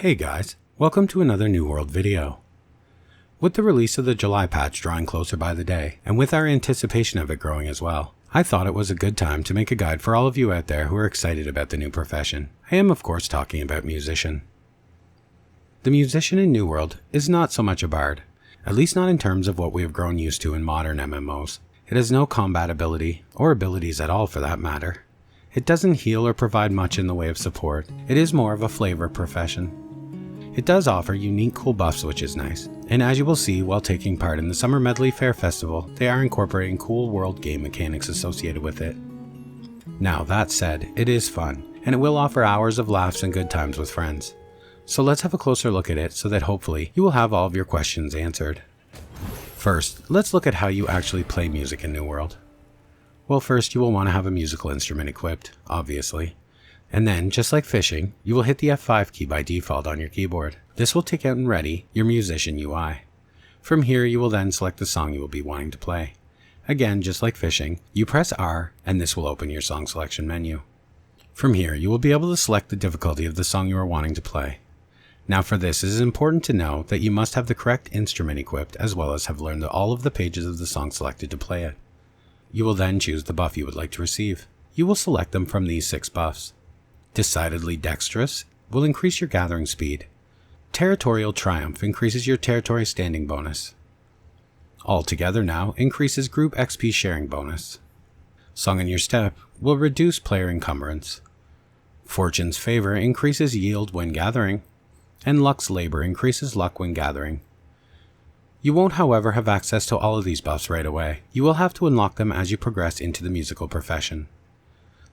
Hey guys, welcome to another New World video. With the release of the July patch drawing closer by the day, and with our anticipation of it growing as well, I thought it was a good time to make a guide for all of you out there who are excited about the new profession. I am of course talking about musician. The musician in New World is not so much a bard, at least not in terms of what we have grown used to in modern MMOs. It has no combat ability, or abilities at all for that matter. It doesn't heal or provide much in the way of support. It is more of a flavor profession. It does offer unique cool buffs, which is nice, and as you will see while taking part in the Summer Medley Fair Festival, they are incorporating cool world game mechanics associated with it. Now that said, it is fun, and it will offer hours of laughs and good times with friends. So let's have a closer look at it so that hopefully you will have all of your questions answered. First, let's look at how you actually play music in New World. Well, first you will want to have a musical instrument equipped, obviously. And then, just like fishing, you will hit the F5 key by default on your keyboard. This will take out and ready your musician UI. From here, you will then select the song you will be wanting to play. Again, just like fishing, you press R and this will open your song selection menu. From here, you will be able to select the difficulty of the song you are wanting to play. Now for this, it is important to know that you must have the correct instrument equipped as well as have learned all of the pages of the song selected to play it. You will then choose the buff you would like to receive. You will select them from these 6 buffs. Decidedly Dexterous will increase your gathering speed. Territorial Triumph increases your territory standing bonus. Altogether Now increases group XP sharing bonus. Song in Your Step will reduce player encumbrance. Fortune's Favor increases yield when gathering, and Luck's Labor increases luck when gathering. You won't, however, have access to all of these buffs right away. You will have to unlock them as you progress into the musical profession.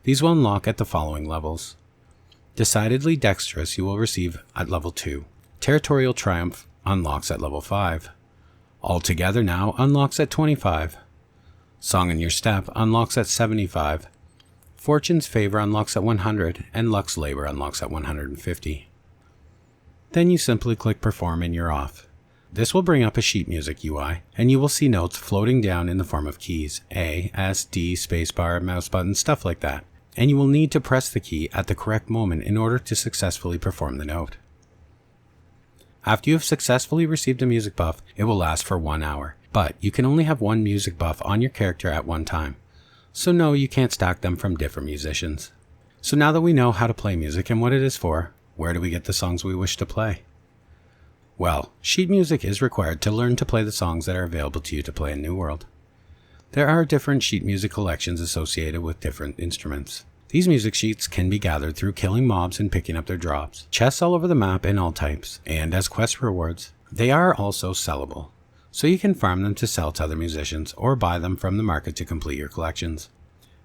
These will unlock at the following levels. Decidedly Dexterous you will receive at level 2. Territorial Triumph unlocks at level 5. Altogether Now unlocks at 25. Song in Your Step unlocks at 75. Fortune's Favor unlocks at 100, and Luck's Labor unlocks at 150. Then you simply click Perform and you're off. This will bring up a sheet music UI, and you will see notes floating down in the form of keys, A, S, D, spacebar, mouse button, stuff like that. And you will need to press the key at the correct moment in order to successfully perform the note. After you have successfully received a music buff, it will last for 1 hour, but you can only have one music buff on your character at one time. So no, you can't stack them from different musicians. So now that we know how to play music and what it is for, where do we get the songs we wish to play? Well, sheet music is required to learn to play the songs that are available to you to play in New World. There are different sheet music collections associated with different instruments. These music sheets can be gathered through killing mobs and picking up their drops, chests all over the map in all types, and as quest rewards. They are also sellable, so you can farm them to sell to other musicians or buy them from the market to complete your collections.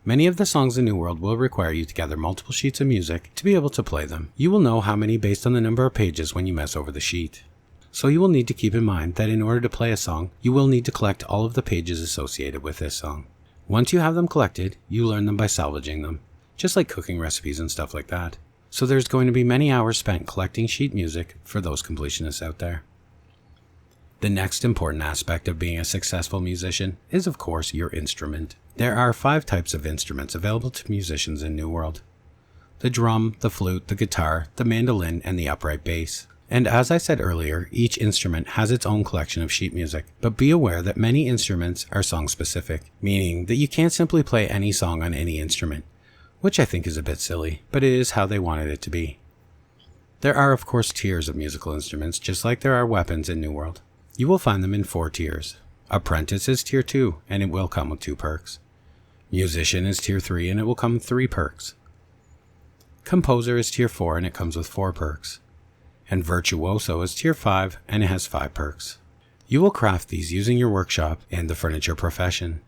Many of the songs in New World will require you to gather multiple sheets of music to be able to play them. You will know how many based on the number of pages when you mess over the sheet. So you will need to keep in mind that in order to play a song, you will need to collect all of the pages associated with this song. Once you have them collected, you learn them by salvaging them, just like cooking recipes and stuff like that. So there's going to be many hours spent collecting sheet music for those completionists out there. The next important aspect of being a successful musician is of course your instrument. There are 5 types of instruments available to musicians in New World. The drum, the flute, the guitar, the mandolin, and the upright bass. And as I said earlier, each instrument has its own collection of sheet music, but be aware that many instruments are song specific, meaning that you can't simply play any song on any instrument, which I think is a bit silly, but it is how they wanted it to be. There are of course tiers of musical instruments, just like there are weapons in New World. You will find them in 4 tiers. Apprentice is tier 2, and it will come with 2 perks. Musician is tier 3, and it will come with 3 perks. Composer is tier 4, and it comes with 4 perks. And Virtuoso is tier 5 and it has 5 perks. You will craft these using your workshop and the furniture profession.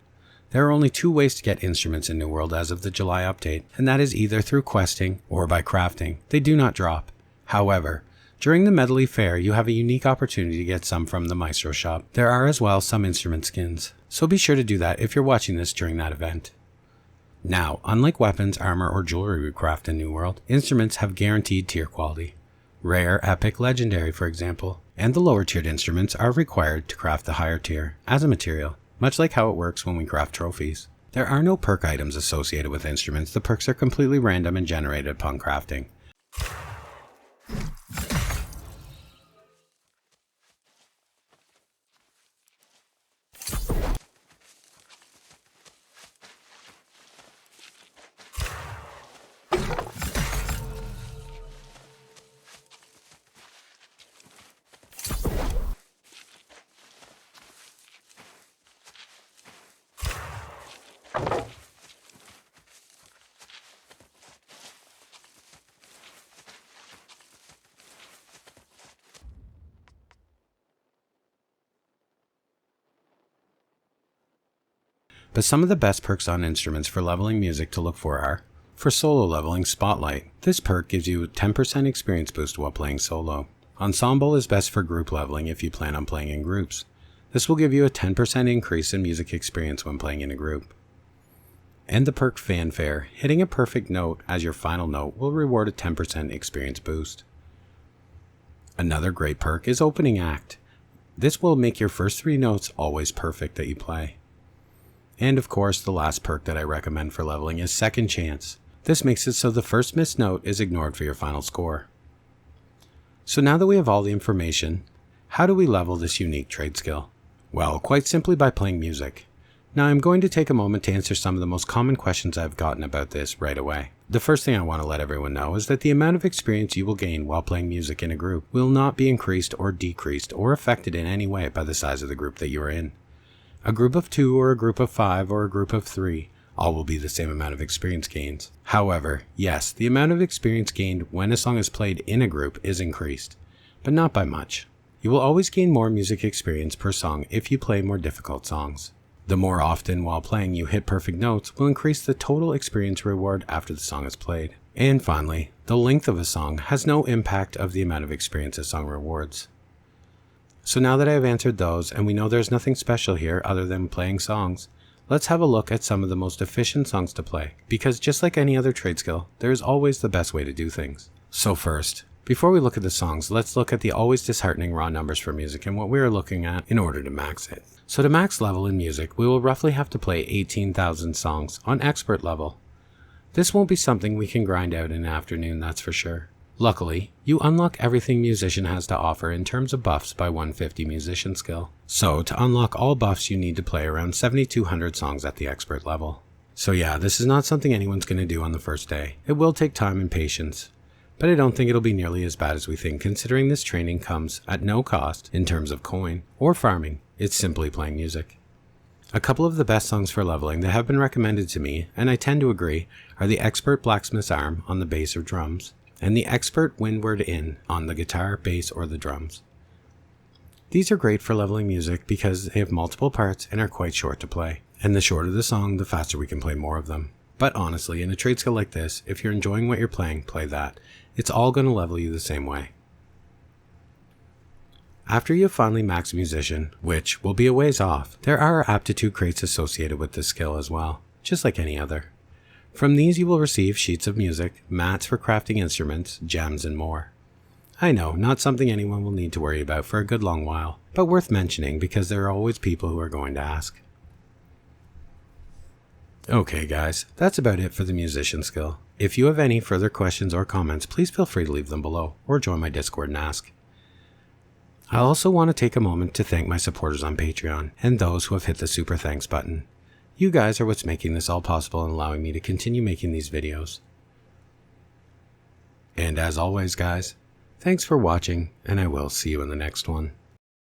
There are only 2 ways to get instruments in New World as of the July update, and that is either through questing or by crafting. They do not drop. However, during the Medley Fair you have a unique opportunity to get some from the Maestro shop. There are as well some instrument skins, so be sure to do that if you're watching this during that event. Now, unlike weapons, armor, or jewelry we craft in New World, instruments have guaranteed tier quality. Rare, epic, legendary, for example, and the lower tiered instruments are required to craft the higher tier as a material, much like how it works when we craft trophies. There are no perk items associated with instruments. The perks are completely random and generated upon crafting. But some of the best perks on instruments for leveling music to look for are: for solo leveling, Spotlight. This perk gives you a 10% experience boost while playing solo. Ensemble is best for group leveling if you plan on playing in groups. This will give you a 10% increase in music experience when playing in a group. And the perk Fanfare, hitting a perfect note as your final note will reward a 10% experience boost. Another great perk is Opening Act. This will make your first 3 notes always perfect that you play. And of course, the last perk that I recommend for leveling is Second Chance. This makes it so the first missed note is ignored for your final score. So now that we have all the information, how do we level this unique trade skill? Well, quite simply by playing music. Now I'm going to take a moment to answer some of the most common questions I've gotten about this right away. The first thing I want to let everyone know is that the amount of experience you will gain while playing music in a group will not be increased or decreased or affected in any way by the size of the group that you are in. A group of 2 or a group of 5 or a group of 3, all will be the same amount of experience gains. However, yes, the amount of experience gained when a song is played in a group is increased, but not by much. You will always gain more music experience per song if you play more difficult songs. The more often while playing you hit perfect notes will increase the total experience reward after the song is played. And finally, the length of a song has no impact of the amount of experience a song rewards. So now that I have answered those and we know there's nothing special here other than playing songs, let's have a look at some of the most efficient songs to play, because just like any other trade skill, there is always the best way to do things. So first, before we look at the songs, let's look at the always disheartening raw numbers for music and what we are looking at in order to max it. So to max level in music, we will roughly have to play 18,000 songs on expert level. This won't be something we can grind out in an afternoon, that's for sure. Luckily, you unlock everything Musician has to offer in terms of buffs by 150 Musician skill. So to unlock all buffs you need to play around 7,200 songs at the expert level. So yeah, this is not something anyone's going to do on the first day. It will take time and patience, but I don't think it'll be nearly as bad as we think, considering this training comes at no cost in terms of coin or farming. It's simply playing music. A couple of the best songs for leveling that have been recommended to me, and I tend to agree, are the Expert Blacksmith's Arm on the bass or drums, and the Expert Windward Inn on the guitar, bass, or the drums. These are great for leveling music because they have multiple parts and are quite short to play. And the shorter the song, the faster we can play more of them. But honestly, in a trade skill like this, if you're enjoying what you're playing, play that. It's all going to level you the same way. After you have finally maxed Musician, which will be a ways off, there are aptitude crates associated with this skill as well, just like any other. From these you will receive sheets of music, mats for crafting instruments, gems, and more. I know, not something anyone will need to worry about for a good long while, but worth mentioning because there are always people who are going to ask. Okay guys, that's about it for the Musician skill. If you have any further questions or comments, please feel free to leave them below, or join my Discord and ask. I also want to take a moment to thank my supporters on Patreon, and those who have hit the super thanks button. You guys are what's making this all possible and allowing me to continue making these videos. And as always guys, thanks for watching, and I will see you in the next one.